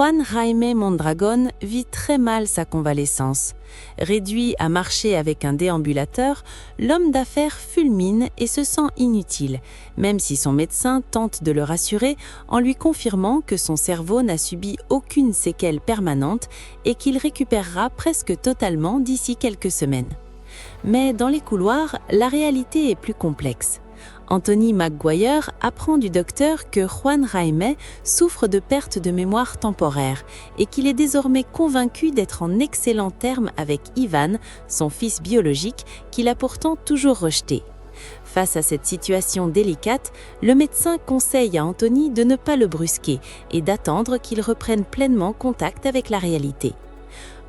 Juan Jaime Mondragón vit très mal sa convalescence. Réduit à marcher avec un déambulateur, l'homme d'affaires fulmine et se sent inutile, même si son médecin tente de le rassurer en lui confirmant que son cerveau n'a subi aucune séquelle permanente et qu'il récupérera presque totalement d'ici quelques semaines. Mais dans les couloirs, la réalité est plus complexe. Anthony McGuire apprend du docteur que Juan Jaime souffre de perte de mémoire temporaire et qu'il est désormais convaincu d'être en excellents termes avec Ivan, son fils biologique, qu'il a pourtant toujours rejeté. Face à cette situation délicate, le médecin conseille à Anthony de ne pas le brusquer et d'attendre qu'il reprenne pleinement contact avec la réalité.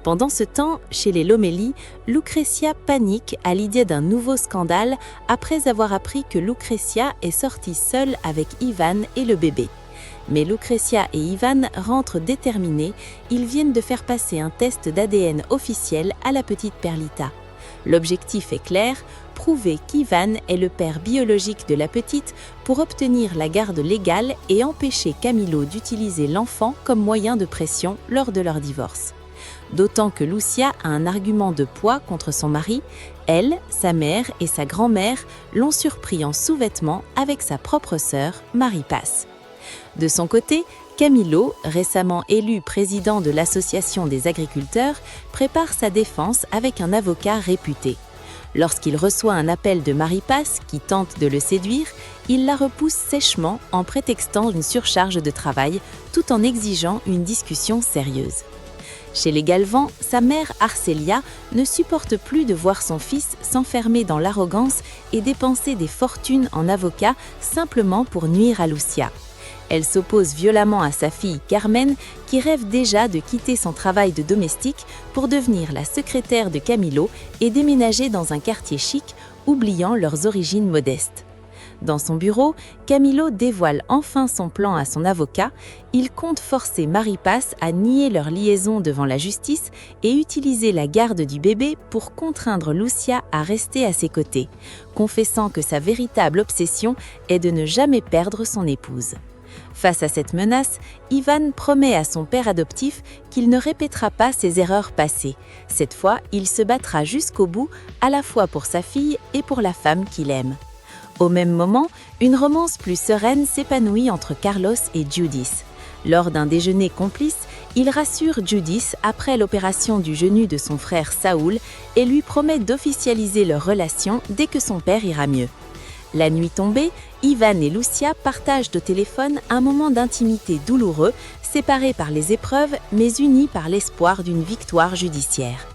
Pendant ce temps, chez les Lomeli, Lucrecia panique à l'idée d'un nouveau scandale après avoir appris que Lucrecia est sortie seule avec Ivan et le bébé. Mais Lucrecia et Ivan rentrent déterminés, ils viennent de faire passer un test d'ADN officiel à la petite Perlita. L'objectif est clair, prouver qu'Ivan est le père biologique de la petite pour obtenir la garde légale et empêcher Camilo d'utiliser l'enfant comme moyen de pression lors de leur divorce. D'autant que Lucia a un argument de poids contre son mari, elle, sa mère et sa grand-mère l'ont surpris en sous-vêtements avec sa propre sœur, Marie Paz. De son côté, Camilo, récemment élu président de l'Association des agriculteurs, prépare sa défense avec un avocat réputé. Lorsqu'il reçoit un appel de Marie Paz qui tente de le séduire, il la repousse sèchement en prétextant une surcharge de travail, tout en exigeant une discussion sérieuse. Chez les Galvan, sa mère Arcelia ne supporte plus de voir son fils s'enfermer dans l'arrogance et dépenser des fortunes en avocats simplement pour nuire à Lucia. Elle s'oppose violemment à sa fille Carmen, qui rêve déjà de quitter son travail de domestique pour devenir la secrétaire de Camilo et déménager dans un quartier chic, oubliant leurs origines modestes. Dans son bureau, Camilo dévoile enfin son plan à son avocat. Il compte forcer Marie Paz à nier leur liaison devant la justice et utiliser la garde du bébé pour contraindre Lucia à rester à ses côtés, confessant que sa véritable obsession est de ne jamais perdre son épouse. Face à cette menace, Ivan promet à son père adoptif qu'il ne répétera pas ses erreurs passées. Cette fois, il se battra jusqu'au bout, à la fois pour sa fille et pour la femme qu'il aime. Au même moment, une romance plus sereine s'épanouit entre Carlos et Judith. Lors d'un déjeuner complice, il rassure Judith après l'opération du genou de son frère Saúl et lui promet d'officialiser leur relation dès que son père ira mieux. La nuit tombée, Ivan et Lucia partagent au téléphone un moment d'intimité douloureux, séparés par les épreuves mais unis par l'espoir d'une victoire judiciaire.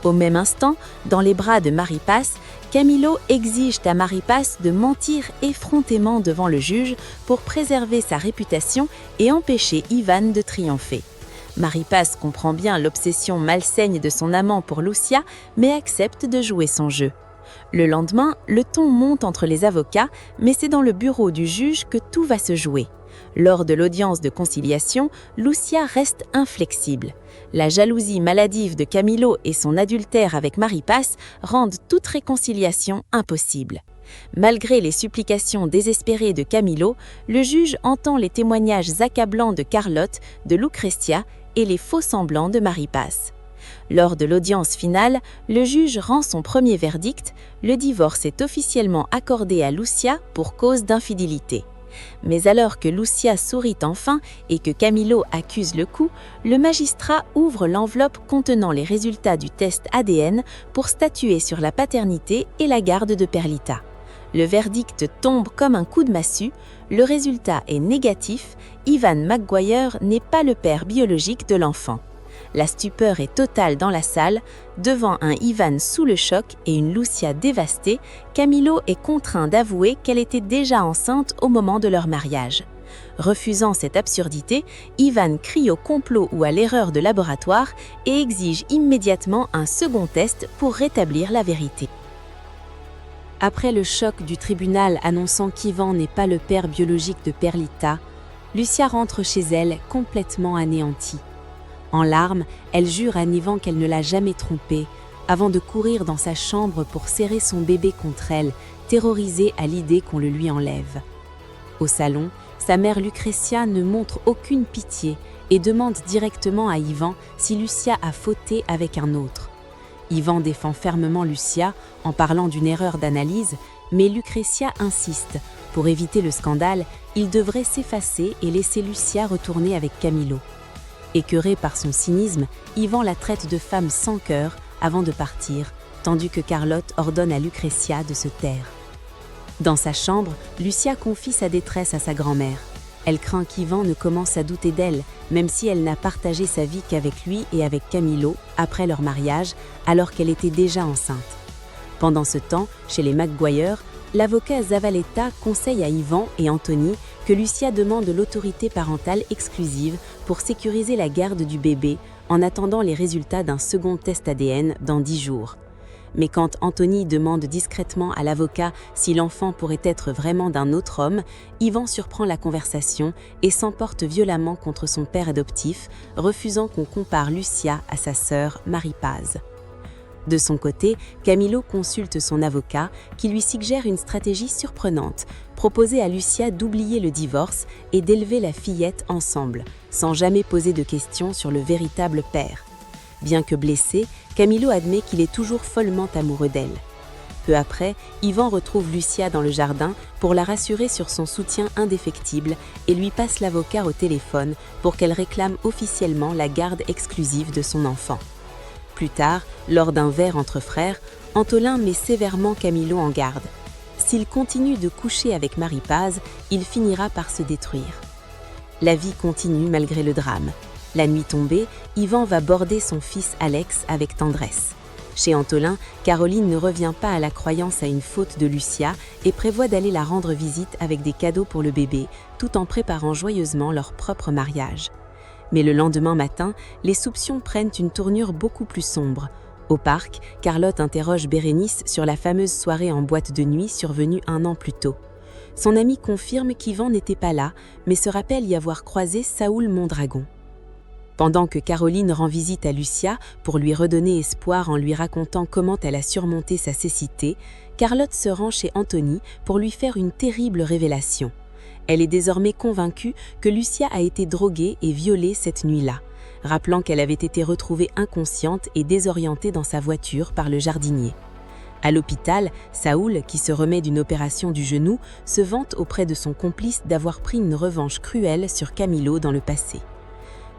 Au même instant, dans les bras de Marie Paz, Camilo exige à Marie Paz de mentir effrontément devant le juge pour préserver sa réputation et empêcher Ivan de triompher. Marie Paz comprend bien l'obsession malsaine de son amant pour Lucia, mais accepte de jouer son jeu. Le lendemain, le ton monte entre les avocats, mais c'est dans le bureau du juge que tout va se jouer. Lors de l'audience de conciliation, Lucia reste inflexible. La jalousie maladive de Camilo et son adultère avec Marie Paz rendent toute réconciliation impossible. Malgré les supplications désespérées de Camilo, le juge entend les témoignages accablants de Carlotte, de Lucrecia et les faux-semblants de Marie Paz. Lors de l'audience finale, le juge rend son premier verdict, le divorce est officiellement accordé à Lucia pour cause d'infidélité. Mais alors que Lucia sourit enfin et que Camilo accuse le coup, le magistrat ouvre l'enveloppe contenant les résultats du test ADN pour statuer sur la paternité et la garde de Perlita. Le verdict tombe comme un coup de massue, le résultat est négatif, Ivan McGuire n'est pas le père biologique de l'enfant. La stupeur est totale dans la salle. Devant un Ivan sous le choc et une Lucia dévastée, Camilo est contraint d'avouer qu'elle était déjà enceinte au moment de leur mariage. Refusant cette absurdité, Ivan crie au complot ou à l'erreur de laboratoire et exige immédiatement un second test pour rétablir la vérité. Après le choc du tribunal annonçant qu'Ivan n'est pas le père biologique de Perlita, Lucia rentre chez elle complètement anéantie. En larmes, elle jure à Ivan qu'elle ne l'a jamais trompé, avant de courir dans sa chambre pour serrer son bébé contre elle, terrorisée à l'idée qu'on le lui enlève. Au salon, sa mère Lucrezia ne montre aucune pitié et demande directement à Ivan si Lucia a fauté avec un autre. Ivan défend fermement Lucia en parlant d'une erreur d'analyse, mais Lucrezia insiste. Pour éviter le scandale, il devrait s'effacer et laisser Lucia retourner avec Camillo. Écœuré par son cynisme, Ivan la traite de femme sans cœur avant de partir, tandis que Carlotte ordonne à Lucrezia de se taire. Dans sa chambre, Lucia confie sa détresse à sa grand-mère. Elle craint qu'Ivan ne commence à douter d'elle, même si elle n'a partagé sa vie qu'avec lui et avec Camillo après leur mariage, alors qu'elle était déjà enceinte. Pendant ce temps, chez les Maguire, l'avocat Zavaleta conseille à Ivan et Anthony que Lucia demande l'autorité parentale exclusive pour sécuriser la garde du bébé en attendant les résultats d'un second test ADN dans 10 jours. Mais quand Anthony demande discrètement à l'avocat si l'enfant pourrait être vraiment d'un autre homme, Ivan surprend la conversation et s'emporte violemment contre son père adoptif, refusant qu'on compare Lucia à sa sœur Marie-Paz. De son côté, Camillo consulte son avocat qui lui suggère une stratégie surprenante, proposer à Lucia d'oublier le divorce et d'élever la fillette ensemble, sans jamais poser de questions sur le véritable père. Bien que blessé, Camillo admet qu'il est toujours follement amoureux d'elle. Peu après, Ivan retrouve Lucia dans le jardin pour la rassurer sur son soutien indéfectible et lui passe l'avocat au téléphone pour qu'elle réclame officiellement la garde exclusive de son enfant. Plus tard, lors d'un verre entre frères, Antolin met sévèrement Camillo en garde. S'il continue de coucher avec Marie-Paz, il finira par se détruire. La vie continue malgré le drame. La nuit tombée, Ivan va border son fils Alex avec tendresse. Chez Antolin, Caroline ne revient pas à la croyance à une faute de Lucia et prévoit d'aller la rendre visite avec des cadeaux pour le bébé, tout en préparant joyeusement leur propre mariage. Mais le lendemain matin, les soupçons prennent une tournure beaucoup plus sombre. Au parc, Carlotte interroge Bérénice sur la fameuse soirée en boîte de nuit survenue 1 an plus tôt. Son ami confirme qu'Ivan n'était pas là, mais se rappelle y avoir croisé Saoul Mondragon. Pendant que Caroline rend visite à Lucia pour lui redonner espoir en lui racontant comment elle a surmonté sa cécité, Carlotte se rend chez Anthony pour lui faire une terrible révélation. Elle est désormais convaincue que Lucia a été droguée et violée cette nuit-là, rappelant qu'elle avait été retrouvée inconsciente et désorientée dans sa voiture par le jardinier. À l'hôpital, Saoul, qui se remet d'une opération du genou, se vante auprès de son complice d'avoir pris une revanche cruelle sur Camillo dans le passé.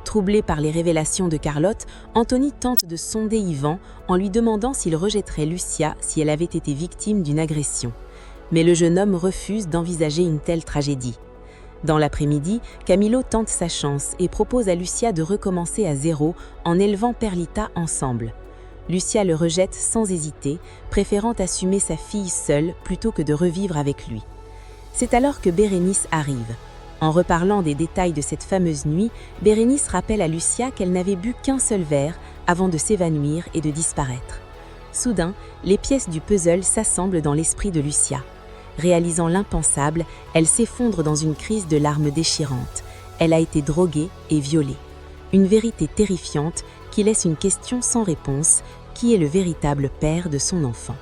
Troublé par les révélations de Carlotte, Anthony tente de sonder Ivan en lui demandant s'il rejetterait Lucia si elle avait été victime d'une agression. Mais le jeune homme refuse d'envisager une telle tragédie. Dans l'après-midi, Camillo tente sa chance et propose à Lucia de recommencer à zéro en élevant Perlita ensemble. Lucia le rejette sans hésiter, préférant assumer sa fille seule plutôt que de revivre avec lui. C'est alors que Bérénice arrive. En reparlant des détails de cette fameuse nuit, Bérénice rappelle à Lucia qu'elle n'avait bu qu'un seul verre avant de s'évanouir et de disparaître. Soudain, les pièces du puzzle s'assemblent dans l'esprit de Lucia. Réalisant l'impensable, elle s'effondre dans une crise de larmes déchirantes. Elle a été droguée et violée. Une vérité terrifiante qui laisse une question sans réponse: qui est le véritable père de son enfant ?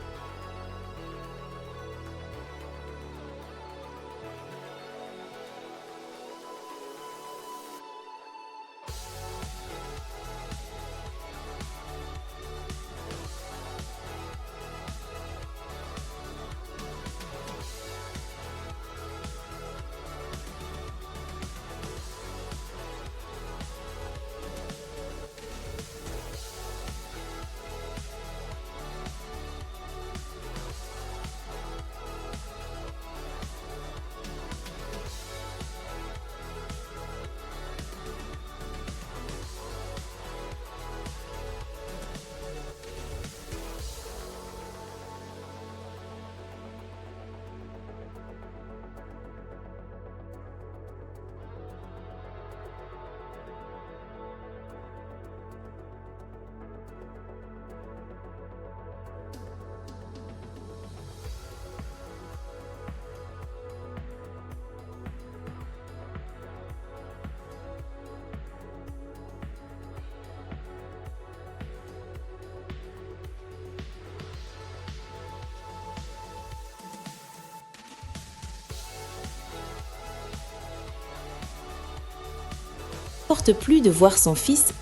supporte plus de voir son fils